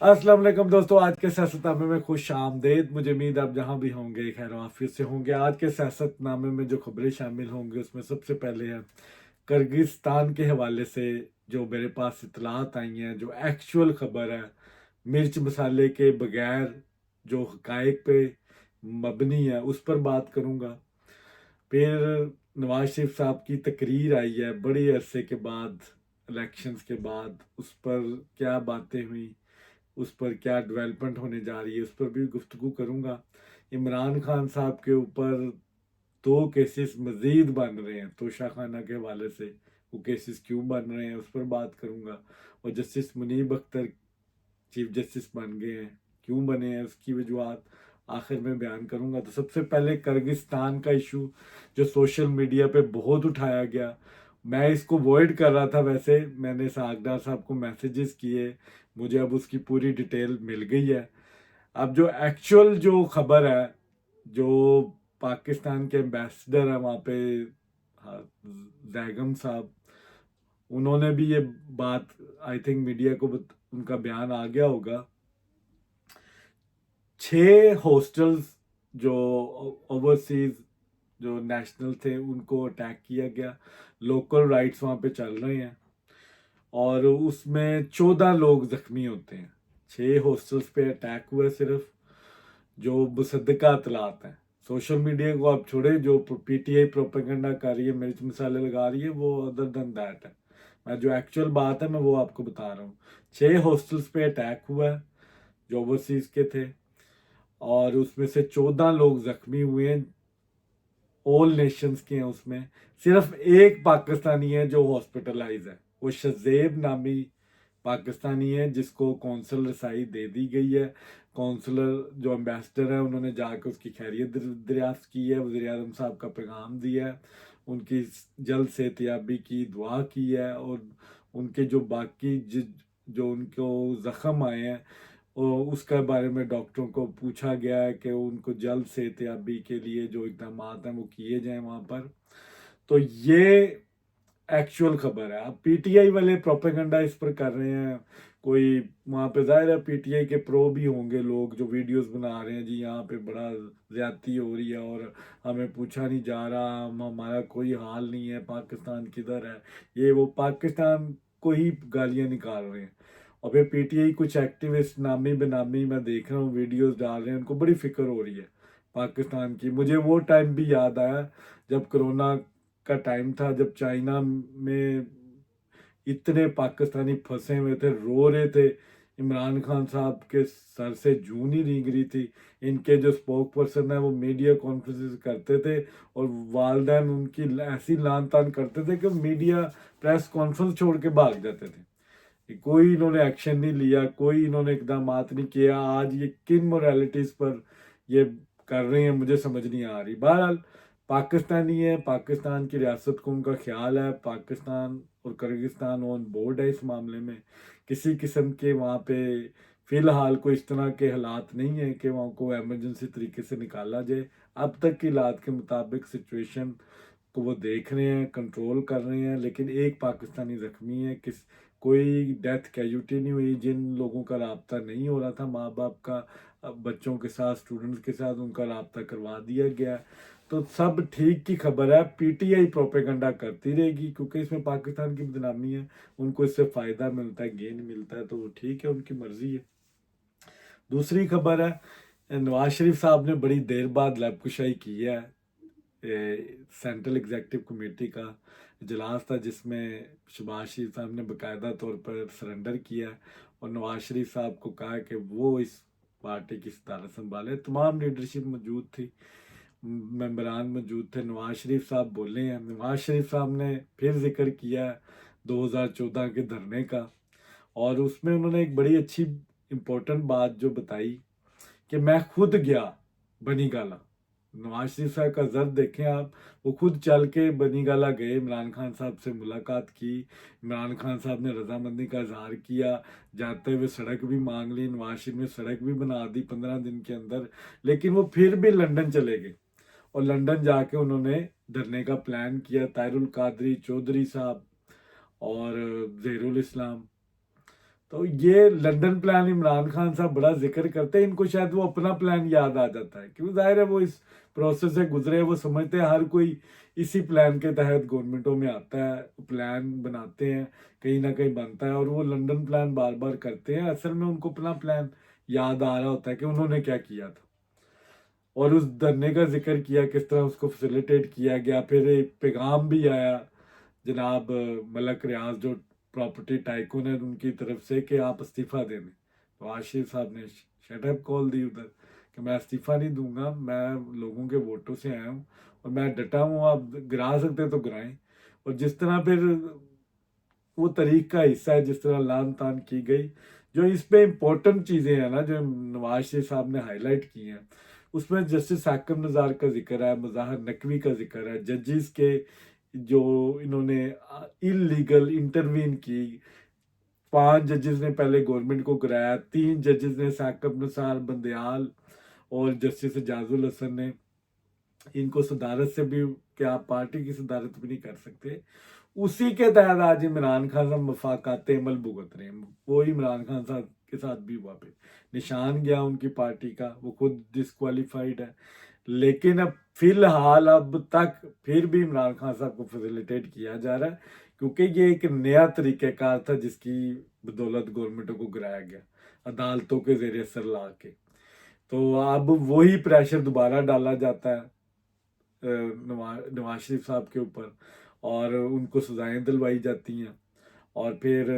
अस्सलाम वालेकुम दोस्तों, आज के सियासतनामे में खुश आमदेद। मुझे उम्मीद आप जहां भी होंगे खैर आफियत से होंगे। आज के सियासतनामे में जो खबरें शामिल होंगी उसमें सबसे पहले है किर्गिस्तान के हवाले से जो मेरे पास इतलात आई हैं, जो एक्चुअल खबर है मिर्च मसाले के बगैर, जो हकायक पे मबनी है, उस पर बात करूंगा। फिर नवाज शरीफ साहब की तकरीर आई है बड़ी अरसे के बाद, इलेक्शंस के बाद, उस पर क्या बातें हुई, उस पर क्या डेवलपमेंट होने जा रही है, उस पर भी गुफ्तगू करूंगा। इमरान खान साहब के ऊपर दो केसेस मजीद बन रहे हैं तोशा खाना के हवाले से। वो केसेस क्यों बन रहे हैं उस पर बात करूंगा। और justice Munib Akhtar chief justice बन गए हैं, क्यों बने हैं, उसकी वजूहत आखिर में बयान करूंगा। तो सबसे पहले किर्गिस्तान का इशू जो सोशल मीडिया पे बहुत उठाया गया, मैं इसको अवॉइड कर रहा था। वैसे मैंने सागदार साहब को मैसेजेस किए, मुझे अब उसकी पूरी डिटेल मिल गई है। अब जो एक्चुअल जो खबर है, जो पाकिस्तान के एम्बेसडर हैं वहाँ पे, हाँ, जैगम साहब, उन्होंने भी ये बात, आई थिंक मीडिया को उनका बयान आ गया होगा। 6 हॉस्टल्स जो ओवरसीज जो नेशनल थे उनको अटैक किया गया। लोकल राइट्स वहाँ पे चल रहे हैं और उसमें 14 लोग जख्मी होते हैं। 6 हॉस्टल्स पे अटैक हुआ सिर्फ, जो मुसद्दका इतलात हैं। सोशल मीडिया को आप छोड़े, जो पीटीआई प्रोपेगेंडा कर रही है, मिर्च मसाले लगा रही है, वो अदर देन दैट है। मैं जो एक्चुअल बात है मैं वो आपको बता रहा हूँ। 6 हॉस्टल्स पे अटैक हुआ है जो ओवरसीज के थे, और उसमें से 14 लोग जख्मी हुए हैं। ऑल नेशंस के हैं उसमें। सिर्फ एक पाकिस्तानी है जो हॉस्पिटलाइज है, वो शजेब नामी पाकिस्तानी है जिसको कौंसल रसाई दे दी गई है। कौंसलर जो एम्बेसडर है उन्होंने जाकर उसकी खैरियत दरियाफ्त की है, वज़ीर आज़म साहब का पैगाम दिया है, उनकी जल्द सेहतयाबी की दुआ की है। और उनके जो बाकी जो उनको ज़ख्म आए हैं और उसके बारे में डॉक्टरों को पूछा गया है कि उनको जल्द सेहतयाबी के लिए जो इकदाम हैं वो किए जाएं वहाँ पर। तो ये एक्चुअल खबर है। अब पीटीआई वाले प्रोपेगेंडा इस पर कर रहे हैं, कोई वहाँ पे जाहिर है पीटीआई के प्रो भी होंगे लोग जो वीडियोस बना रहे हैं, जी यहाँ पे बड़ा ज्यादती हो रही है और हमें पूछा नहीं जा रहा, हमारा कोई हाल नहीं है, पाकिस्तान किधर है, ये वो पाकिस्तान को ही गालियाँ निकाल रहे हैं। और फिर पीटीआई कुछ एक्टिविस्ट नामी बेनामी मैं देख रहा हूँ वीडियोस डाल रहे हैं, उनको बड़ी फिक्र हो रही है पाकिस्तान की। मुझे वो टाइम भी याद आया जब कोरोना का टाइम था, जब चाइना में इतने पाकिस्तानी फंसे हुए थे, रो रहे थे। इमरान खान साहब के सर से जून ही नहीं गिरी थी। इनके जो स्पोक पर्सन है वो मीडिया कॉन्फ्रेंसेस करते थे और वालदैन उनकी ऐसी लान तान करते थे कि मीडिया प्रेस कॉन्फ्रेंस छोड़ के भाग जाते थे। कोई इन्होंने एक्शन नहीं लिया, कोई इन्होंने इकदाम नहीं किया। आज ये किन मोरालिटीज पर ये कर रहे हैं मुझे समझ नहीं आ रही। बहरहाल पाकिस्तानी है, पाकिस्तान की रियासत को उनका ख्याल है, पाकिस्तान और किर्गिस्तान ऑन बोर्ड है इस मामले में। किसी किस्म के वहाँ पे फिलहाल कोई इस तरह के हालात नहीं है कि वहाँ को एमरजेंसी तरीके से निकाला जाए। अब तक की हालात के मुताबिक सिचुएशन को वो देख रहे हैं, कंट्रोल कर रहे हैं। लेकिन एक पाकिस्तानी जख्मी है, कोई डेथ कैजुअल्टी नहीं हुई। जिन लोगों का राब्ता नहीं हो रहा था माँ बाप का, अब बच्चों के साथ, स्टूडेंट्स के साथ, उनका राब्ता करवा दिया गया। तो सब ठीक की खबर है। पीटीआई प्रोपेगेंडा करती रहेगी क्योंकि इसमें पाकिस्तान की बदनामी है, उनको इससे फायदा मिलता है, गेन मिलता है, तो वो ठीक है, उनकी मर्जी है। दूसरी खबर है, नवाज शरीफ साहब ने बड़ी देर बाद लबकुशाई की है। सेंट्रल एग्जीक्यूटिव कमेटी का इजलास था जिसमें शहबाज शरीफ साहब ने बाकायदा तौर पर सरेंडर किया और नवाज शरीफ साहब को कहा कि वो इस पार्टी की सदारत संभाले। तमाम लीडरशिप मौजूद थी, मेंबरान मौजूद थे। नवाज शरीफ साहब बोले हैं, नवाज शरीफ साहब ने फिर जिक्र किया 2014 के धरने का, और उसमें उन्होंने एक बड़ी अच्छी इम्पोर्टेंट बात जो बताई कि मैं खुद गया बनी गाला। नवाज शरीफ साहब का जर्द देखें आप, वो खुद चल के बनी गाला गए, इमरान खान साहब से मुलाकात की, इमरान खान साहब ने रजामंदी का इजहार किया, जाते हुए सड़क भी मांग ली, नवाज शरीफ ने सड़क भी बना दी 15 दिन के अंदर। लेकिन वो फिर भी लंदन चले गए और लंदन जाके उन्होंने धरने का प्लान किया। ताहिरुल कादरी चौधरी साहब और जहीरुल इस्लाम, تو یہ لندن پلان عمران خان صاحب بڑا ذکر کرتے ہیں، ان کو شاید وہ اپنا پلان یاد آ جاتا ہے، کیونکہ ظاہر ہے وہ اس پروسیس سے گزرے ہیں، وہ سمجھتے ہیں ہر کوئی اسی پلان کے تحت گورنمنٹوں میں آتا ہے، پلان بناتے ہیں، کہیں نہ کہیں بنتا ہے، اور وہ لندن پلان بار بار کرتے ہیں، اصل میں ان کو اپنا پلان یاد آ رہا ہوتا ہے کہ انہوں نے کیا کیا تھا، اور اس دھرنے کا ذکر کیا کس طرح اس کو فیسیلیٹیٹ کیا گیا۔ پھر ایک پیغام بھی آیا جناب ملک ریاض جو پراپرٹی ٹائکون ہے ان کی طرف سے کہ آپ استعفیٰ دے دیں، تو آشف صاحب نے شٹ اپ کال دی ادھر کہ میں استعفیٰ نہیں دوں گا، میں لوگوں کے ووٹوں سے آیا ہوں اور میں ڈٹا ہوں، آپ گرا سکتے تو گرائیں۔ اور جس طرح پھر وہ تاریخ کا حصہ ہے جس طرح لان تان کی گئی، جو اس پہ امپورٹنٹ چیزیں ہیں نا جو نواز شریف صاحب نے ہائی لائٹ کی ہیں، اس میں جسٹس حاکم نژاد کا ذکر ہے، مظاہر نقوی کا ذکر ہے، ججز کے جو انہوں نے انلیگل انٹروین کی، 5 ججز نے پہلے گورنمنٹ کو گرایا، 3 ججز نے ثاقب نثار بندیال اور جسٹس اعجاز الحسن نے ان کو صدارت سے بھی، کہ آپ پارٹی کی صدارت بھی نہیں کر سکتے، اسی کے تحت آج عمران خان صاحب مفاقات عمل بھگت رہے ہیں۔ وہ عمران خان صاحب کے ساتھ بھی ہوا، پہ نشان گیا ان کی پارٹی کا، وہ خود ڈسکوالیفائڈ ہے، لیکن اب فی الحال اب تک پھر بھی عمران خان صاحب کو فیسیلیٹیٹ کیا جا رہا ہے، کیونکہ یہ ایک نیا طریقہ کار تھا جس کی بدولت گورنمنٹوں کو گرایا گیا عدالتوں کے زیر اثر لا کے۔ تو اب وہی پریشر دوبارہ ڈالا جاتا ہے نواز شریف صاحب کے اوپر، اور ان کو سزائیں دلوائی جاتی ہیں، اور پھر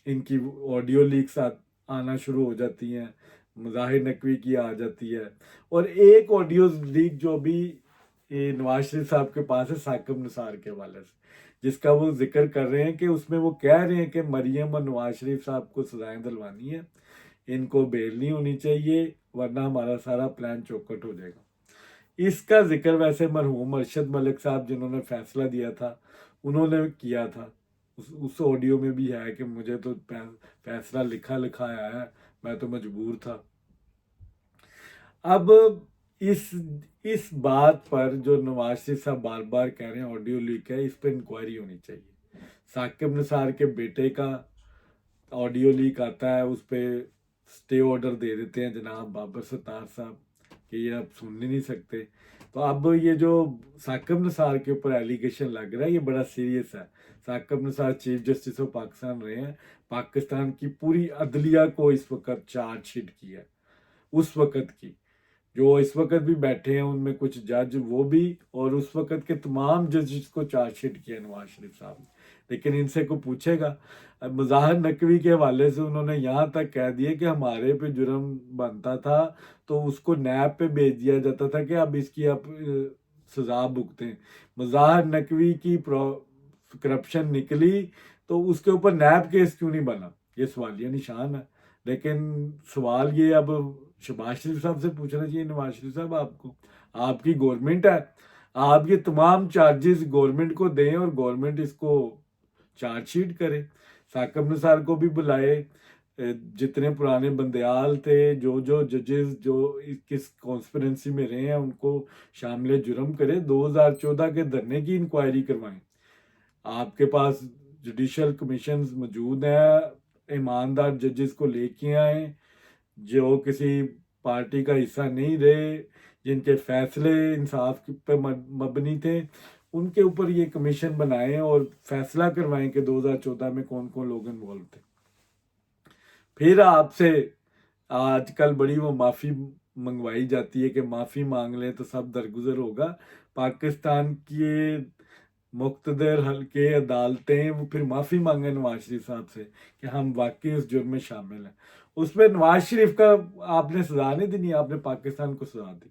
ان کی آڈیو لیکس آنا شروع ہو جاتی ہیں، مظاہر نقوی کی آ جاتی ہے، اور ایک آڈیو لیک جو بھی نواز شریف صاحب کے پاس ہے ثاقب نثار کے حوالے سے، جس کا وہ ذکر کر رہے ہیں کہ اس میں وہ کہہ رہے ہیں کہ مریم اور نواز شریف صاحب کو سزائیں دلوانی ہیں، ان کو بیل نہیں ہونی چاہیے ورنہ ہمارا سارا پلان چوکٹ ہو جائے گا۔ اس کا ذکر ویسے مرحوم ارشد ملک صاحب جنہوں نے فیصلہ دیا تھا انہوں نے کیا تھا، اس آڈیو میں بھی ہے کہ مجھے تو فیصلہ لکھا آیا ہے، میں تو مجبور تھا۔ اب اس بات پر جو نواز شریف صاحب بار بار کہہ رہے ہیں آڈیو لیک ہے، اس پہ انکوائری ہونی چاہیے۔ ثاقب نثار کے بیٹے کا آڈیو لیک آتا ہے، اس پہ سٹے آرڈر دے دیتے ہیں جناب بابر ستار صاحب کہ یہ آپ سن نہیں سکتے۔ تو اب یہ جو ثاقب نثار کے اوپر ایلیگیشن لگ رہا ہے یہ بڑا سیریس ہے۔ Saqib Nisar chief justice of Pakistan رہے ہیں، پاکستان کی پوری عدلیہ کو اس وقت چارج شیٹ کی ہے، اس وقت کی جو اس وقت بھی بیٹھے ہیں ان میں کچھ جج وہ بھی، اور اس وقت کے تمام ججز کو چارج شیٹ کیا نواز شریف صاحب نے، لیکن ان سے کوئی پوچھے گا؟ مظاہر نقوی کے حوالے سے انہوں نے یہاں تک کہہ دیے کہ ہمارے پہ جرم بنتا تھا تو اس کو نیب پہ بھیج دیا جاتا تھا کہ اب اس کی آپ سزا بھگتیں۔ مظاہر نقوی کی کرپشن نکلی تو اس کے اوپر نیب کیس کیوں نہیں بنا؟ یہ سوالیہ نشان ہے۔ لیکن سوال یہ اب شہباز شریف صاحب سے پوچھنا چاہیے، نواز شریف صاحب آپ کو، آپ کی گورنمنٹ ہے، آپ یہ تمام چارجز گورنمنٹ کو دیں اور گورنمنٹ اس کو چارج شیٹ کرے۔ ثاقب نثار کو بھی بلائے، جتنے پرانے بندیال تھے، جو ججز جو کس کانسپیرنسی میں رہے ہیں ان کو شامل جرم کرے، 2014 کے دھرنے کی انکوائری کروائیں۔ آپ کے پاس جوڈیشل کمیشنز موجود ہیں، ایماندار ججز کو لے کے آئیں جو کسی پارٹی کا حصہ نہیں رہے، جن کے فیصلے انصاف پہ مبنی تھے، ان کے اوپر یہ کمیشن بنائیں اور فیصلہ کروائیں کہ 2014 میں کون کون لوگ انوالو تھے۔ پھر آپ سے آج کل بڑی وہ معافی منگوائی جاتی ہے کہ معافی مانگ لیں تو سب درگزر ہوگا۔ پاکستان کے مقتدر حلقے عدالتیں وہ پھر معافی مانگیں نواز شریف صاحب سے کہ ہم واقعی اس جرم میں شامل ہیں۔ اس میں نواز شریف کا آپ نے سزا نہیں دینی، آپ نے پاکستان کو سزا دی،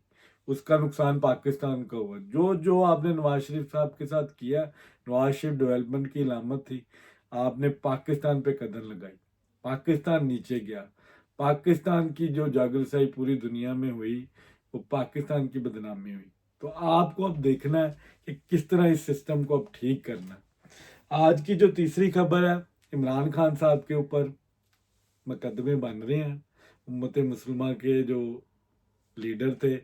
اس کا نقصان پاکستان کا ہوا۔ جو آپ نے نواز شریف صاحب کے ساتھ کیا، نواز شریف ڈیولپمنٹ کی علامت تھی، آپ نے پاکستان پہ قدر لگائی، پاکستان نیچے گیا، پاکستان کی جو جاگرسائی پوری دنیا میں ہوئی وہ پاکستان کی بدنامی ہوئی۔ تو آپ کو اب دیکھنا ہے کہ کس طرح اس سسٹم کو اب ٹھیک کرنا ہے۔ آج کی جو تیسری خبر ہے، عمران خان صاحب کے اوپر مقدمے بن رہے ہیں۔ امت مسلمہ کے جو لیڈر تھے،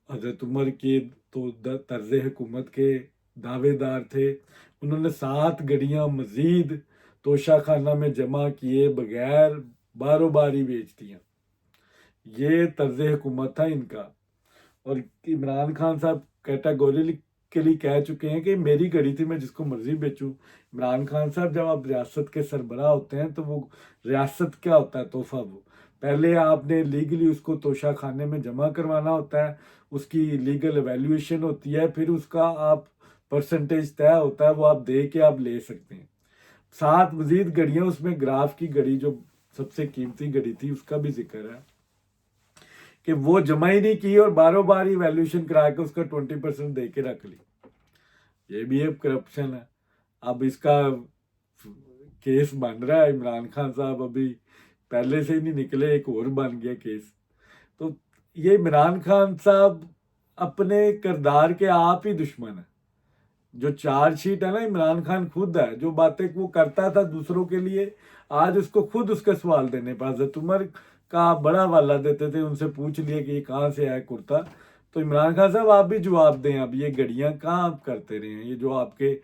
حضرت عمر کے تو طرز حکومت کے دعوے دار تھے، انہوں نے 7 گڑیاں مزید तोशाखाना में जमा किए बगैर बारों बारी बेच दिया। ये तर्ज हुकूमत था इनका। और इमरान खान साहब कैटेगोरिकली कह चुके हैं कि मेरी घड़ी थी, मैं जिसको मर्जी बेचूं। इमरान खान साहब जब आप रियासत के सरबराह होते हैं तो वो रियासत क्या होता है, तोहफा। वो पहले आपने लीगली उसको तोशा खाने में जमा करवाना होता है, उसकी लीगल एवेल्यूएशन होती है, फिर उसका आप परसेंटेज तय होता है, वो आप दे के आप ले सकते हैं। 7 मजीद घड़ियां, उसमें ग्राफ की घड़ी जो सबसे कीमती घड़ी थी उसका भी जिक्र है कि वो जमा ही नहीं की और बारों बार ही वैल्यूएशन करा के उसका 20% दे के रख ली। ये भी एक करप्शन है। अब इसका केस बन रहा है, इमरान खान साहब अभी पहले से ही नहीं निकले, एक और बन गया केस। तो ये इमरान खान साहब अपने किरदार के आप ही दुश्मन है। जो चार्जशीट है ना, इमरान खान खुद है, जो बातें वो करता था दूसरों के लिए, आज उसको खुद उसके सवाल देने पर। हजरत उमर का बड़ा हवाला देते थे, उनसे पूछ लिया कि ये कहाँ से आया कुर्ता। तो इमरान खान साहब आप भी जवाब दें, अब ये घड़ियां कहाँ आप करते रहे हैं? ये जो आपके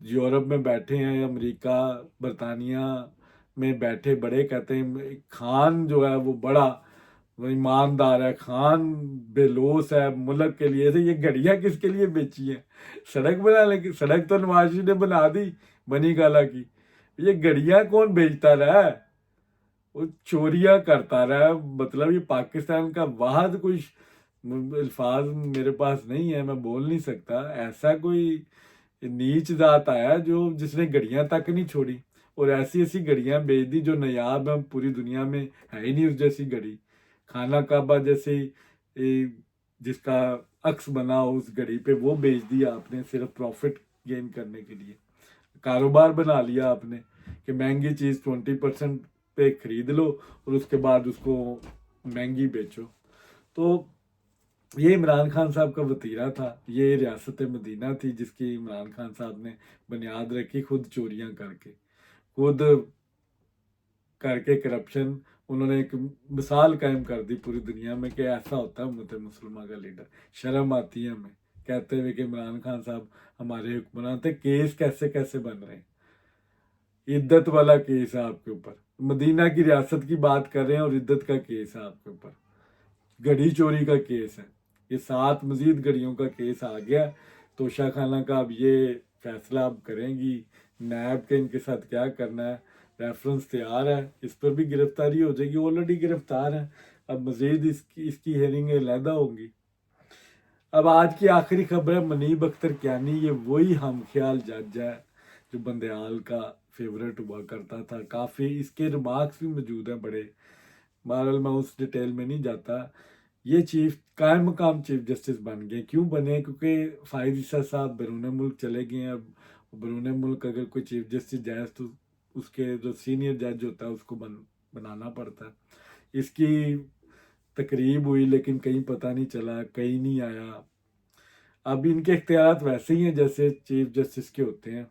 यूरोप में बैठे हैं, अमेरिका बरतानिया में बैठे बड़े कहते हैं खान जो है वो बड़ा वो ईमानदार है, खान बेलोस है मुल्क के लिए। तो ये घड़ियां किसके लिए बेची है? सड़क बनाने की? सड़क तो नवाज शरीफ ने बना दी बनी गाला की। ये घड़ियां कौन बेचता रहा है? वो चोरियां करता रहा है। मतलब ये पाकिस्तान का वाहद कोई अल्फाज मेरे पास नहीं है, मैं बोल नहीं सकता। ऐसा कोई नीच जात आया जो जिसने घड़ियां तक नहीं छोड़ी, और ऐसी ऐसी घड़ियां बेच दी जो नायाब है, पूरी दुनिया में है ही नहीं उस जैसी घड़ी। खाना काबा जैसे जिसका अक्स बना हो उस घड़ी पे, वो बेच दिया आपने सिर्फ प्रॉफिट गेन करने के लिए। कारोबार बना लिया आपने कि महंगी चीज़ 20% पे खरीद लो और उसके बाद उसको महंगी बेचो। तो ये इमरान खान साहब का वतीरा था। ये रियासत मदीना थी जिसकी इमरान खान साहब ने बुनियाद रखी, खुद चोरियां करके, खुद करके करप्शन। उन्होंने एक मिसाल कायम कर दी पूरी दुनिया में कि ऐसा होता है उम्मत मुसलमान का लीडर। शर्म आती है हमें कहते हुए कि इमरान खान साहब हमारे हुक्मरान थे। केस कैसे कैसे बन रहे हैं? इद्दत वाला केस है आपके ऊपर, मदीना की रियासत की बात कर रहे हैं और इद्दत का केस है आपके ऊपर, घड़ी चोरी का केस है। ये 7 मजीद घड़ियों का केस आ गया। तोशा खाना का अब ये फैसला अब करेंगी नैब के इनके साथ क्या करना है। रेफरेंस तैयार है, इस पर भी गिरफ्तारी हो जाएगी, ऑलरेडी गिरफ्तार है। अब मजीद इसकी हेयरिंग अलहदा होंगी। अब आज की आखिरी खबर है, मनीब अख्तर कियानी, ये वही हम ख्याल जज है जो बंदयाल का फेवरेट हुआ करता था। काफ़ी इसके रिमार्क्स भी मौजूद हैं बड़े, बहरहाल मैं उस डिटेल में नहीं जाता। ये चीफ कायम मकाम चीफ जस्टिस बन गए। क्यों बने? क्योंकि फायद ईसा साहब बैरून मुल्क चले गए हैं। अब बैरून मुल्क अगर कोई चीफ जस्टिस जाए तो उसके जो सीनियर जज होता है उसको बनाना पड़ता है। इसकी तकरीब हुई लेकिन कहीं पता नहीं चला, कहीं नहीं आया। अब इनके इख्तियारात वैसे ही हैं जैसे चीफ जस्टिस के होते हैं।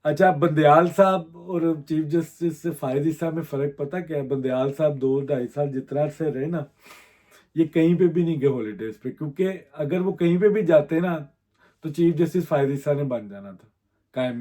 अच्छा, बंदयाल साहब और चीफ जस्टिस से फायद ईसा में फ़र्क पता क्या है? बंदयाल साहब 2-2.5 साल जितना से रहे ना, ये कहीं पे भी नहीं गए हॉलीडेज पे, क्योंकि अगर वो कहीं पे भी जाते ना तो चीफ जस्टिस फायद ईसा ने बन जाना था कायम